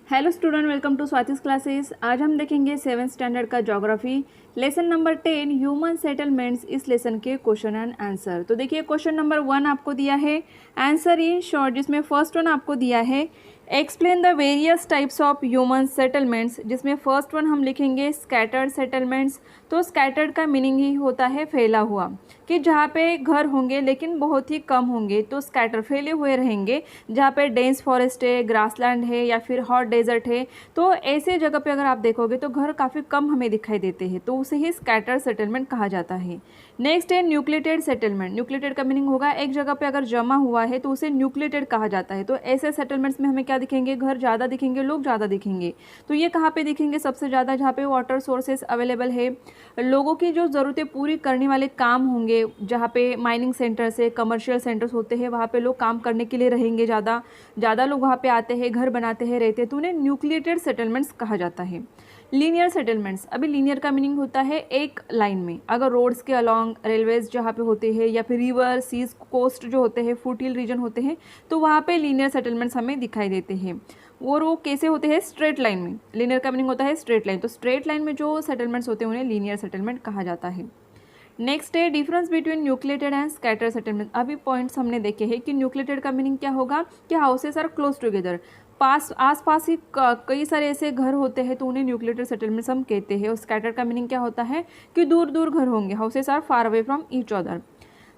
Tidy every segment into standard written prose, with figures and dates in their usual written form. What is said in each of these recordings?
Hello student, welcome to Swati's classes. आज हम देखेंगे 7th स्टैंडर्ड का geography lesson number 10 human settlements. इस लेसन के क्वेश्चन एंड आंसर। तो देखिए क्वेश्चन नंबर 1 आपको दिया है आंसर इन शॉर्ट, जिसमें फर्स्ट वन आपको दिया है explain the various types of human settlements, जिसमें फर्स्ट वन हम लिखेंगे स्कैटर्ड सेटलमेंट्स। तो स्कैटर्ड का मीनिंग ही होता है फैला हुआ, कि जहाँ पे घर होंगे लेकिन बहुत ही कम होंगे, तो स्कैटर फैले हुए रहेंगे। जहाँ पे डेंस फॉरेस्ट है, ग्रासलैंड है या फिर हॉट डेजर्ट है, तो ऐसे जगह पे अगर आप देखोगे तो घर काफ़ी कम हमें दिखाई देते हैं, तो उसे ही स्कैटर्ड सेटलमेंट कहा जाता है। नेक्स्ट है न्यूक्लिएटेड सेटलमेंट। न्यूक्लिएटेड का मीनिंग होगा एक जगह पे अगर जमा हुआ है तो उसे न्यूक्लिएटेड कहा जाता है। तो ऐसे सेटलमेंट्स में हमें क्या दिखेंगे, घर ज़्यादा दिखेंगे, लोग ज़्यादा दिखेंगे। तो ये कहाँ पे दिखेंगे सबसे ज़्यादा, जहाँ पे वाटर सोर्सेस अवेलेबल है, लोगों की जो ज़रूरतें पूरी करने वाले काम होंगे, जहाँ पे माइनिंग सेंटर्स है, कमर्शियल सेंटर्स होते हैं, वहाँ पे लोग काम करने के लिए रहेंगे, ज़्यादा ज़्यादा लोग वहाँ पे आते हैं, घर बनाते हैं, रहते हैं, तो उन्हें न्यूक्लिएटेड सेटलमेंट्स कहा जाता है। लीनियर सेटलमेंट्स, अभी लीनियर का मीनिंग होता है एक लाइन में, अगर रोड्स के अलॉन्ग, रेलवेज जहाँ पे होते हैं, या फिर रिवर सीज कोस्ट जो होते हैं, फुटिल रीजन होते हैं, तो वहाँ पे लीनियर सेटलमेंट्स हमें दिखाई देते हैं। और वो कैसे होते हैं, स्ट्रेट लाइन में। लीनियर का मीनिंग होता है स्ट्रेट लाइन, तो स्ट्रेट लाइन में जो सेटलमेंट्स होते हैं उन्हें लीनियर सेटलमेंट कहा जाता है। नेक्स्ट है difference between nucleated and scatter settlement. अभी पॉइंट्स हमने देखे हैं कि न्यूक्लिएटेड का मीनिंग क्या होगा कि हाउसेस आर क्लोज टुगेदर, आस पास ही कई सारे ऐसे घर होते हैं, तो उन्हें न्यूक्लिएटेड सेटलमेंट्स हम कहते हैं। और स्कैटर का मीनिंग क्या होता है कि दूर दूर घर होंगे, houses are far away from each other.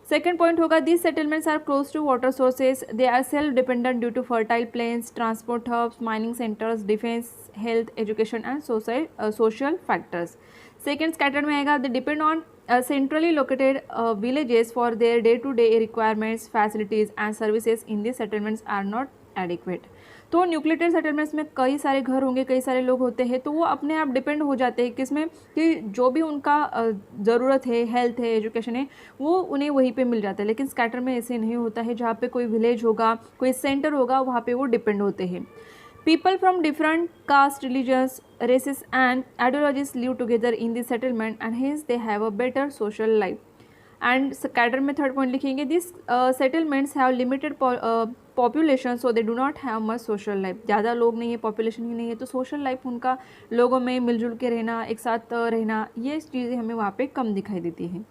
Second point होगा this settlements are close to water sources, they are self dependent due to fertile plains, transport hubs, mining centres, defence, health, education and social factors. Second scattered में आएगा they depend on centrally located villages for their day-to-day requirements, facilities and services in these settlements are not adequate। तो nucleated settlements में कई सारे घर होंगे, कई सारे लोग होते हैं, तो वो अपने आप डिपेंड हो जाते हैं किसमें, कि जो भी उनका ज़रूरत है, हेल्थ है, एजुकेशन है, वो उन्हें वहीं पे मिल जाता है। लेकिन स्कैटर में ऐसे नहीं होता है, जहाँ पे कोई विलेज होगा, कोई सेंटर होगा, वहाँ पे वो डिपेंड होते हैं। People from different caste, religions, races and ideologies live together in this settlement and hence they have a better social life. And scatter में थर्ड पॉइंट लिखेंगे this settlements have limited population so they do not have much social life। ज़्यादा लोग नहीं है, population ही नहीं है, तो social life उनका लोगों में मिलजुल के रहना, एक साथ रहना, ये चीज़ें हमें वहाँ पे कम दिखाई देती हैं।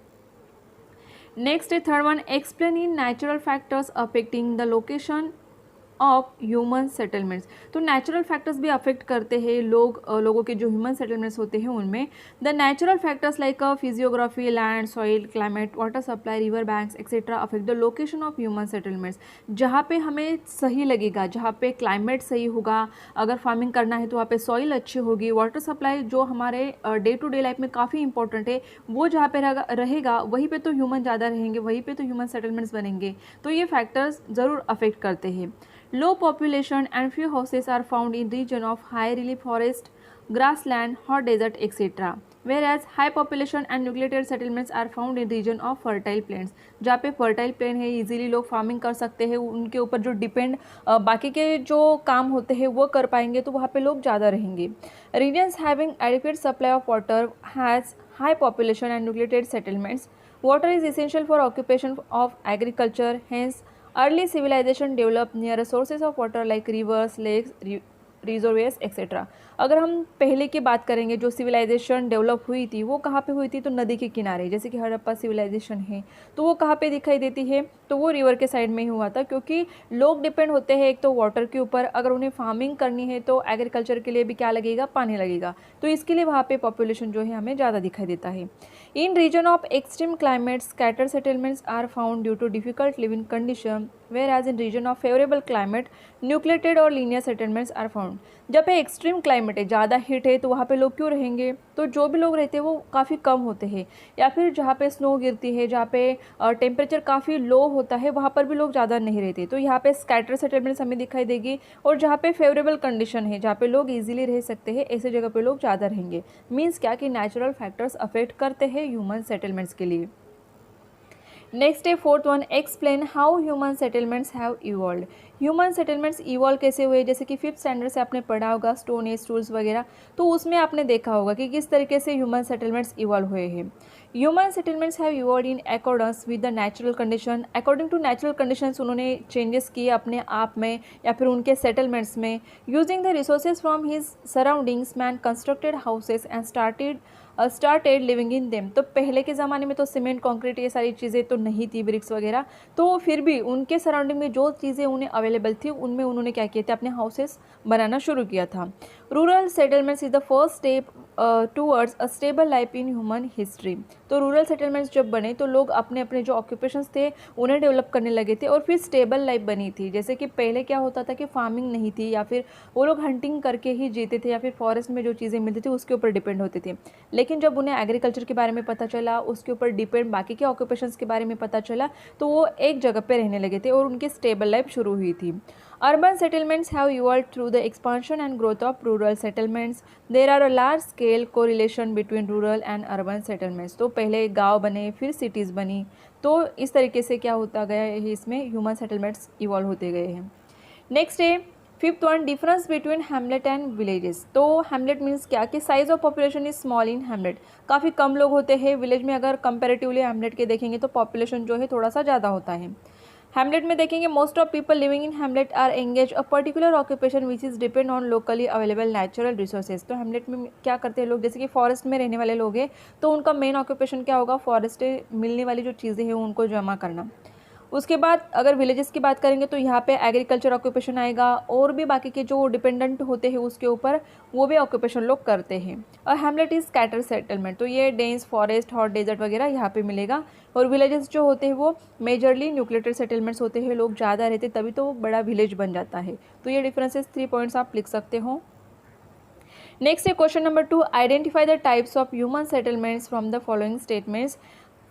नेक्स्ट है third one explain in natural factors affecting the location of human settlements. तो नेचुरल फैक्टर्स भी अफेक्ट करते हैं लोगों के जो ह्यूमन सेटलमेंट्स होते हैं उनमें। The natural factors like physiography, land, soil, climate, water supply, river banks etcetera affect the location of human settlements. जहाँ पे हमें सही लगेगा, जहाँ पे क्लाइमेट सही होगा, अगर फार्मिंग करना है तो वहाँ पे सॉइल अच्छी होगी, वाटर सप्लाई जो हमारे डे टू डे लाइफ में काफ़ी इंपॉर्टेंट है, वो जहाँ पे रहेगा वहीं पे तो ह्यूमन ज़्यादा रहेंगे, वहीं पे तो ह्यूमन सेटलमेंट्स बनेंगे। तो ये फैक्टर्स ज़रूर अफेक्ट करते हैं। Low population and few houses are found in region of high relief forest, grassland, hot desert, etc. Whereas high population and nucleated settlements are found in region of fertile plains। जहाँ पे fertile plain है, easily लोग farming कर सकते हैं, उनके ऊपर जो डिपेंड बाकी के जो काम होते हैं वो कर पाएंगे, तो वहाँ पे लोग ज़्यादा रहेंगे। Regions having adequate supply of water has high population and nucleated settlements. Water is essential for occupation of agriculture, hence early civilization developed near sources of water like rivers, lakes, reservoirs etcetera. अगर हम पहले की बात करेंगे, जो civilisation develop हुई थी वो कहाँ पे हुई थी, तो नदी के किनारे, जैसे कि हड़प्पा सिविलाइजेशन है, तो वो कहाँ पे दिखाई देती है, तो वो रिवर के साइड में ही हुआ था, क्योंकि लोग डिपेंड होते हैं एक तो वाटर के ऊपर, अगर उन्हें फार्मिंग करनी है तो एग्रीकल्चर के लिए भी क्या लगेगा, पानी लगेगा, तो इसके लिए वहाँ पे पॉपुलेशन जो है हमें ज़्यादा दिखाई देता है। In region of extreme climate scatter settlements are found due to difficult living condition, whereas in region of favorable climate nucleated और लीनियर सेटलमेंट्स आर फाउंड। जब पे एक्सट्रीम क्लाइमेट है, ज़्यादा हीट है, तो वहाँ पे लोग क्यों रहेंगे, तो जो भी लोग रहते हैं वो काफ़ी कम होते हैं, या फिर जहाँ पे स्नो गिरती है, जहाँ पे टेम्परेचर काफ़ी लो होता है, वहाँ पर भी लोग ज़्यादा नहीं रहते, तो यहाँ पे स्कैटर सेटलमेंट्स हमें दिखाई देगी। और जहाँ पे फेवरेबल कंडीशन है, जहाँ पे लोग ईजिली रह सकते हैं, ऐसे जगह पे लोग ज़्यादा रहेंगे। मीन्स क्या कि नेचुरल फैक्टर्स अफेक्ट करते हैं ह्यूमन सेटलमेंट्स के लिए। नेक्स्ट है fourth one, explain how human settlements have evolve. Human settlements evolve कैसे हुए, जैसे कि फिफ्थ स्टैंडर्ड से आपने पढ़ा होगा स्टोन एज टूल्स वगैरह, तो उसमें आपने देखा होगा कि किस तरीके से ह्यूमन सेटलमेंट्स इवॉल्व हुए हैं। Human settlements have evolve in accordance with the natural condition. According to natural conditions उन्होंने चेंजेस किए अपने आप में या फिर उनके सेटलमेंट्स में। Using the resources from his surroundings man constructed houses and started living in them. तो पहले के ज़माने में तो सीमेंट कंक्रीट ये सारी चीज़ें तो नहीं थी, ब्रिक्स वगैरह, तो फिर भी उनके सराउंडिंग में जो चीज़ें उन्हें अवेलेबल थी उनमें उन्होंने क्या किए थे, अपने हाउसेस बनाना शुरू किया था। Rural settlements is the first step towards a stable life in human history. तो रूरल सेटलमेंट्स जब बने तो लोग अपने अपने जो ऑक्यूपेशंस थे उन्हें डेवलप करने लगे थे और फिर स्टेबल लाइफ बनी थी। जैसे कि पहले क्या होता था कि फार्मिंग नहीं थी या फिर वो लोग हंटिंग करके ही जीते थे या फिर फॉरेस्ट में जो चीज़ें मिलती थी उसके ऊपर डिपेंड होते थे। लेकिन जब उन्हें एग्रीकल्चर के बारे में पता चला, उसके ऊपर डिपेंड बाकी के ऑक्यूपेशंस के बारे में पता चला, तो वो एक जगह पे रहने लगे थे और उनकी स्टेबल लाइफ शुरू हुई थी। Urban settlements have evolved through the expansion and growth of rural settlements. There are a large scale correlation between rural and urban settlements. तो पहले गांव बने फिर सिटीज़ बनी, तो इस तरीके से क्या होता गया है, इसमें ह्यूमन सेटलमेंट्स इवॉल्व होते गए हैं। नेक्स्ट है fifth one, difference between Hamlet and villages. तो हैमलेट मीन्स क्या कि size of population is small in Hamlet, काफ़ी कम लोग होते हैं। विलेज में अगर कंपेरेटिवली हैमलेट के देखेंगे तो पॉपुलेशन जो है थोड़ा सा ज़्यादा होता है। हैमलेट में देखेंगे most of people living in hamlet are engage a particular occupation which is depend on locally available natural resources. तो हैमलेट में क्या करते हैं लोग, जैसे कि फॉरेस्ट में रहने वाले लोग हैं तो उनका मेन ऑक्यूपेशन क्या होगा, फॉरेस्ट से मिलने वाली जो चीज़ें हैं उनको जमा करना। उसके बाद अगर विलेजेस की बात करेंगे तो यहाँ पे एग्रीकल्चर ऑक्यूपेशन आएगा और भी बाकी के जो डिपेंडेंट होते हैं उसके ऊपर वो भी ऑक्यूपेशन लोग करते हैं। और हैमलेट इज़ स्कैटर सेटलमेंट, तो ये डेंस फॉरेस्ट हॉट डेजर्ट वगैरह यहाँ पे मिलेगा। और विलेजेस जो होते हैं वो मेजरली न्यूक्लिएटेड सेटलमेंट्स होते हैं, लोग ज़्यादा रहते तभी तो बड़ा विलेज बन जाता है। तो ये डिफरेंसेस 3 पॉइंट्स आप लिख सकते हो। नेक्स्ट है question number 2, identify the types of human settlements from the following statements.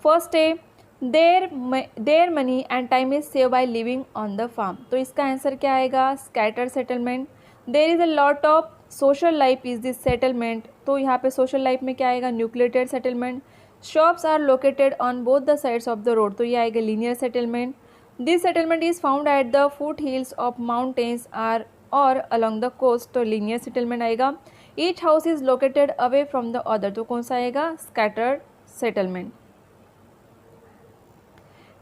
First है there money and time is save by living on the farm. तो इसका आंसर क्या आएगा, scatter settlement. There is a lot of social life is this settlement, तो यहाँ पे social life में क्या आएगा, nucleated settlement. Shops are located on both the sides of the road, तो ये आएगा linear settlement. This settlement is found at the foot hills of mountains are और अलॉन्ग द कोस्ट, तो लीनियर सेटलमेंट आएगा। Each house is located away from the other, तो कौन सा आएगा, स्कैटर्ड सेटलमेंट।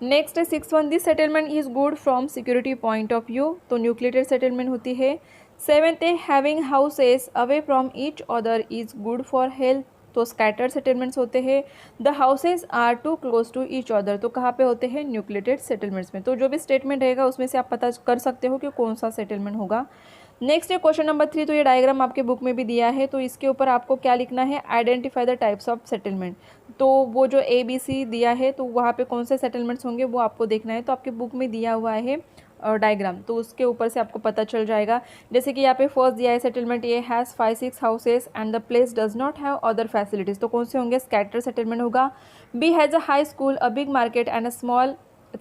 नेक्स्ट है 6 one, this settlement is good from security point of view, तो nucleated settlement होती है। 7th है having houses away from each other is good for health, तो स्कैटर्ड सेटलमेंट्स होते हैं। The houses are too close to each other, तो कहाँ पे होते हैं, न्यूक्लिएटेड सेटलमेंट्स में। तो जो भी स्टेटमेंट रहेगा उसमें से आप पता कर सकते हो कि कौन सा सेटलमेंट होगा। नेक्स्ट है क्वेश्चन नंबर 3, तो ये डायग्राम आपके बुक में भी दिया है, तो इसके ऊपर आपको क्या लिखना है, identify the types of settlement. तो वो जो ABC दिया है तो वहाँ पे कौन से सेटलमेंट्स होंगे वो आपको देखना है। तो आपके बुक में दिया हुआ है डायग्राम, तो उसके ऊपर से आपको पता चल जाएगा। जैसे कि यहाँ पे फर्स्ट दिया है सेटलमेंट, ये has 5-6 houses and the place does not have other facilities, तो कौन से होंगे, स्कैटर सेटलमेंट होगा। B has a high school a big market and a small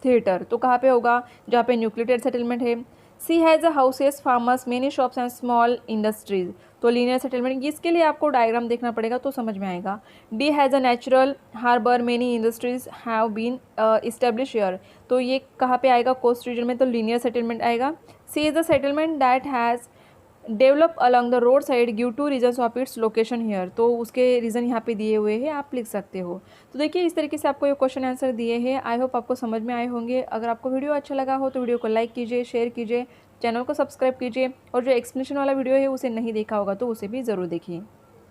theatre, तो कहाँ पे होगा, जहाँ पे न्यूक्लिएटेड सेटलमेंट है। C has a houses farmers many shops and small industries, तो लीनियर सेटलमेंट, इसके लिए आपको डायग्राम देखना पड़ेगा तो समझ में आएगा। D has a natural harbour many industries have been establish here, तो ये कहाँ पे आएगा, कोस्ट रीजन में, तो लीनियर सेटलमेंट आएगा। C is the settlement that has develop along the road side give to reasons of its location here, तो उसके रीज़न यहाँ पे दिए हुए हैं, आप लिख सकते हो। तो देखिए इस तरीके से आपको ये क्वेश्चन आंसर दिए हैं। आई होप आपको समझ में आए होंगे। अगर आपको वीडियो अच्छा लगा हो तो वीडियो को लाइक कीजिए, शेयर कीजिए, चैनल को सब्सक्राइब कीजिए और जो एक्सप्लेनेशन वाला वीडियो है उसे नहीं देखा होगा तो उसे भी ज़रूर देखिए।